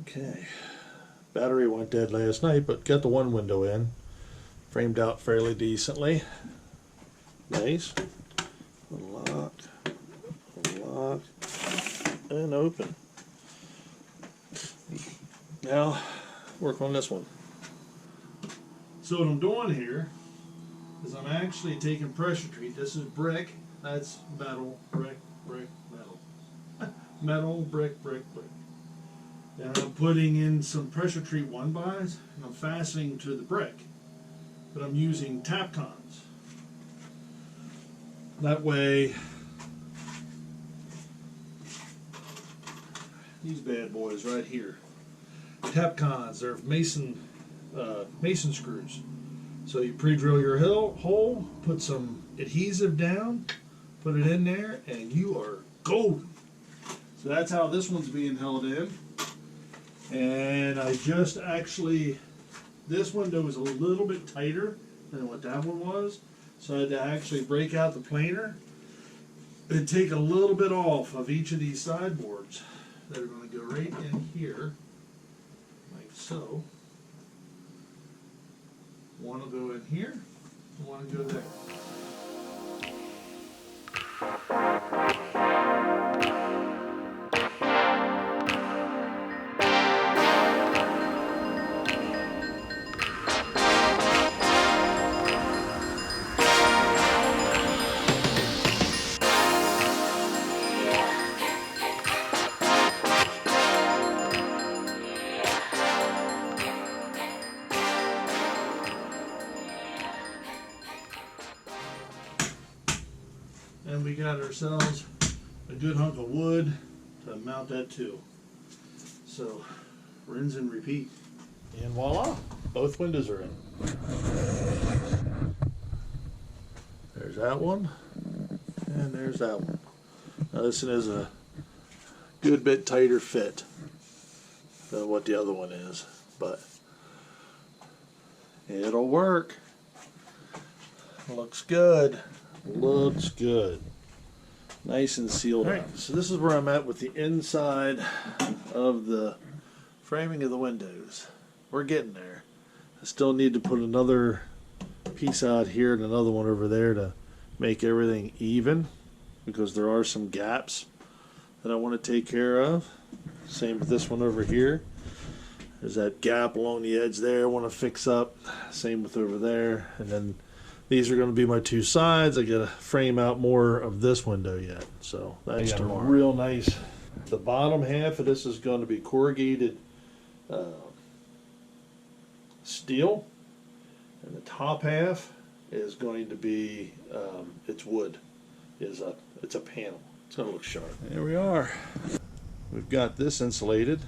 Okay. Battery went dead last night, but got the one window in. Framed out fairly decently. Nice. Unlock. Unlock. And open. Now, work on this one. So what I'm doing here is I'm actually taking pressure treat. This is brick. That's metal. Brick, brick, metal. Metal, brick, brick, brick. And I'm putting in some pressure treat 1-bys and I'm fastening to the brick. But I'm using Tapcons. That way, these bad boys right here. Tapcons, they're mason screws. So you pre-drill your hole, put some adhesive down, put it in there, and you are golden. So that's how this one's being held in. And I just actually, this window was a little bit tighter than what that one was. So I had to actually break out the planer and take a little bit off of each of these sideboards that are going to go right in here, like so. One will go in here, and one will go there. And we got ourselves a good hunk of wood to mount that to. So, rinse and repeat. And voila, both windows are in. There's that one, and there's that one. Now this one is a good bit tighter fit than what the other one is, but it'll work. Looks good. Looks good. Nice and sealed up. So this is where I'm at with the inside of the framing of the windows. We're getting there. I still need to put another piece out here and another one over there to make everything even, because there are some gaps that I want to take care of. Same with this one over here. There's that gap along the edge there I want to fix up. Same with over there. And then these are going to be my two sides. I got to frame out more of this window yet. So that's real nice. The bottom half of this is going to be corrugated steel. And the top half is going to be, it's wood. It's a panel. It's going to look sharp. There we are. We've got this insulated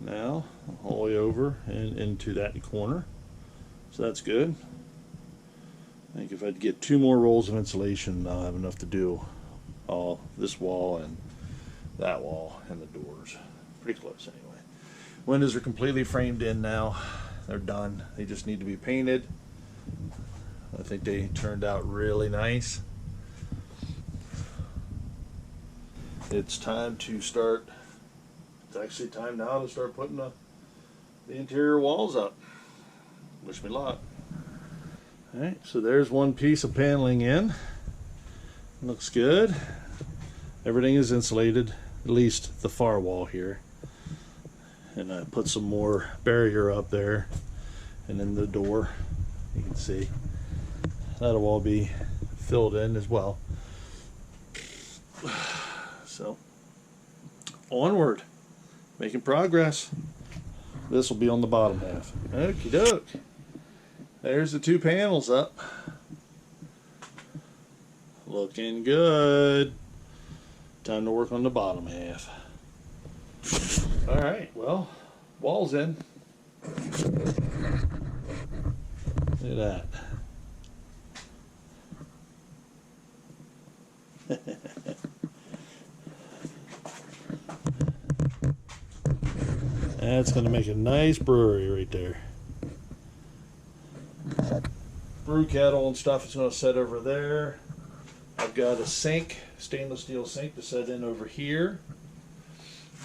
now all the way over and into that corner. So that's good. I think if I'd get 2 more rolls of insulation, I'll have enough to do all this wall and that wall and the doors. Pretty close anyway. Windows are completely framed in now. They're done. They just need to be painted. I think they turned out really nice. It's time to start. It's actually time now to start putting the interior walls up. Wish me luck. Alright, so there's one piece of paneling in. Looks good. Everything is insulated, at least the far wall here. And I put some more barrier up there, and then the door, you can see. That'll all be filled in as well. So, onward. Making progress. This will be on the bottom half. Okie doke. There's the 2 panels up. Looking good. Time to work on the bottom half. Alright, well, wall's in. Look at that. That's going to make a nice brewery right there. Brew kettle and stuff is going to set over there. I've got a sink, stainless steel sink to set in over here.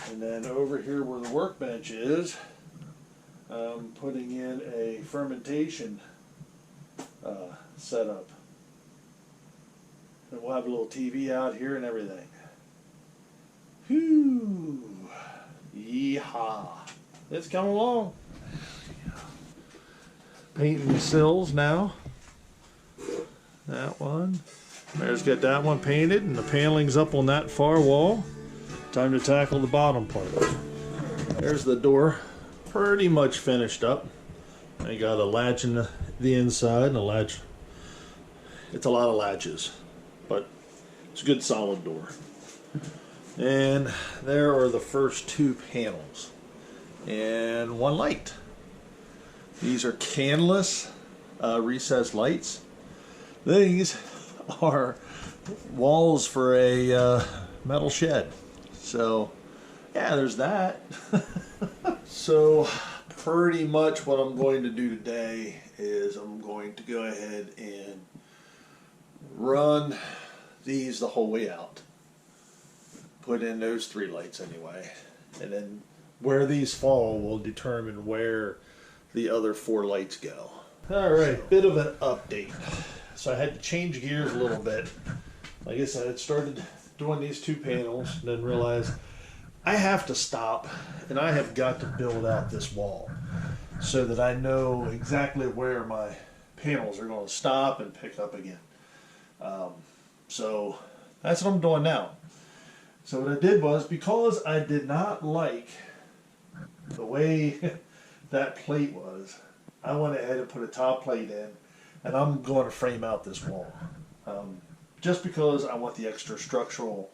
And then over here where the workbench is, I'm putting in a fermentation setup. And we'll have a little TV out here and everything. Whew. Yeehaw. It's coming along. Painting the sills now. That one. Mayor's got that one painted, and the paneling's up on that far wall. Time to tackle the bottom part. There's the door. Pretty much finished up. I got a latch in the inside and a latch. It's a lot of latches, but it's a good solid door. And there are the first two panels and one light. These are canless recessed lights. These are walls for a metal shed. So yeah, there's that. So pretty much what I'm going to do today is I'm going to go ahead and run these the whole way out. Put in those three lights anyway. And then where these fall will determine where the other four lights go. Alright, bit of an update. So I had to change gears a little bit. Like I said, I started doing these two panels and then realized I have to stop and I have got to build out this wall so that I know exactly where my panels are going to stop and pick up again. So that's what I'm doing now. So what I did was, because I did not like the way that plate was, I went ahead and put a top plate in, and I'm going to frame out this wall. Just because I want the extra structural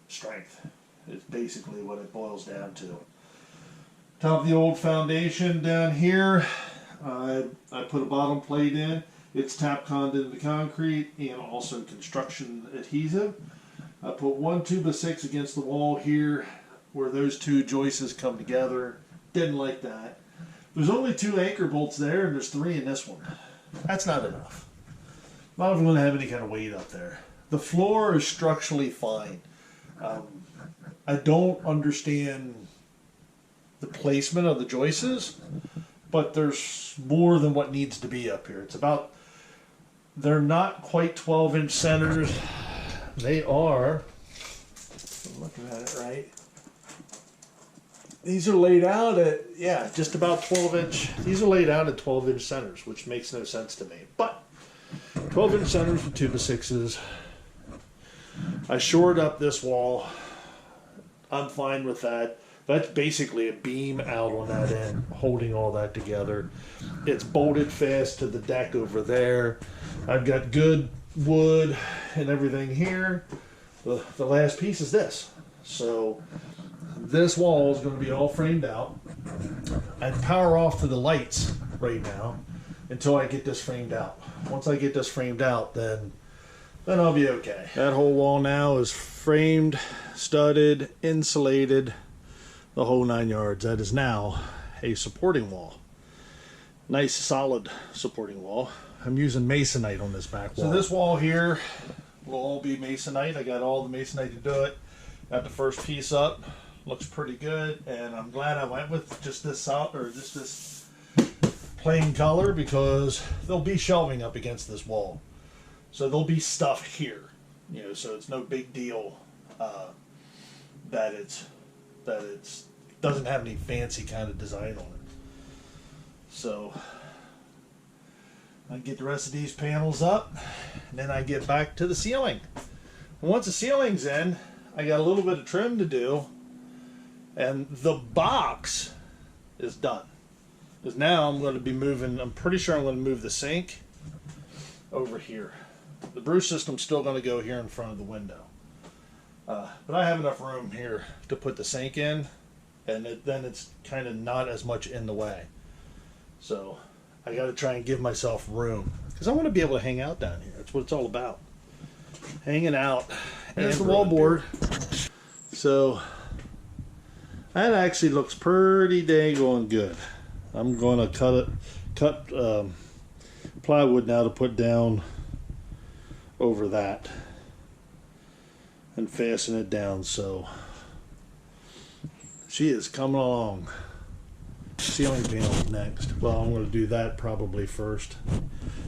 strength is basically what it boils down to. Top of the old foundation down here, I put a bottom plate in. It's Tapconned into the concrete and also construction adhesive. I put 1 2x6 against the wall here where those two joists come together. Didn't like that. There's only 2 anchor bolts there and there's 3 in this one. That's not enough. Not even going to have any kind of weight up there. The floor is structurally fine. I don't understand the placement of the joists, but there's more than what needs to be up here. It's about, they're not quite 12-inch centers. They are, I'm looking at it right, these are laid out at, yeah, just about 12-inch. These are laid out at 12-inch centers, which makes no sense to me. But 12-inch centers with 2x6s. I shored up this wall. I'm fine with that. That's basically a beam out on that end, holding all that together. It's bolted fast to the deck over there. I've got good wood and everything here. The last piece is this. So this wall is going to be all framed out. I'd power off to the lights right now until I get this framed out. Once I get this framed out, then I'll be okay. That whole wall now is framed, studded, insulated, the whole 9 yards. That is now a supporting wall. Nice solid supporting wall. I'm using masonite on this back wall. So this wall here will all be masonite. I got all the masonite to do it. Got the first piece up. Looks pretty good, and I'm glad I went with just this this plain color because there'll be shelving up against this wall. So there'll be stuff here, you know. So it's no big deal that it doesn't have any fancy kind of design on it. So I get the rest of these panels up, and then I get back to the ceiling. And once the ceiling's in, I got a little bit of trim to do, and the box is done. Because now I'm going to be moving, I'm pretty sure I'm going to move the sink over here. The brew system's still going to go here in front of the window. But I have enough room here to put the sink in, and then it's kind of not as much in the way. So I got to try and give myself room, because I want to be able to hang out down here. That's what it's all about. Hanging out. There's the wallboard. So that actually looks pretty dang good. I'm going to cut plywood now to put down over that and fasten it down so She is coming along. Ceiling panels next. Well, I'm going to do that probably first,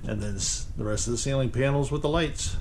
and then the rest of the ceiling panels with the lights.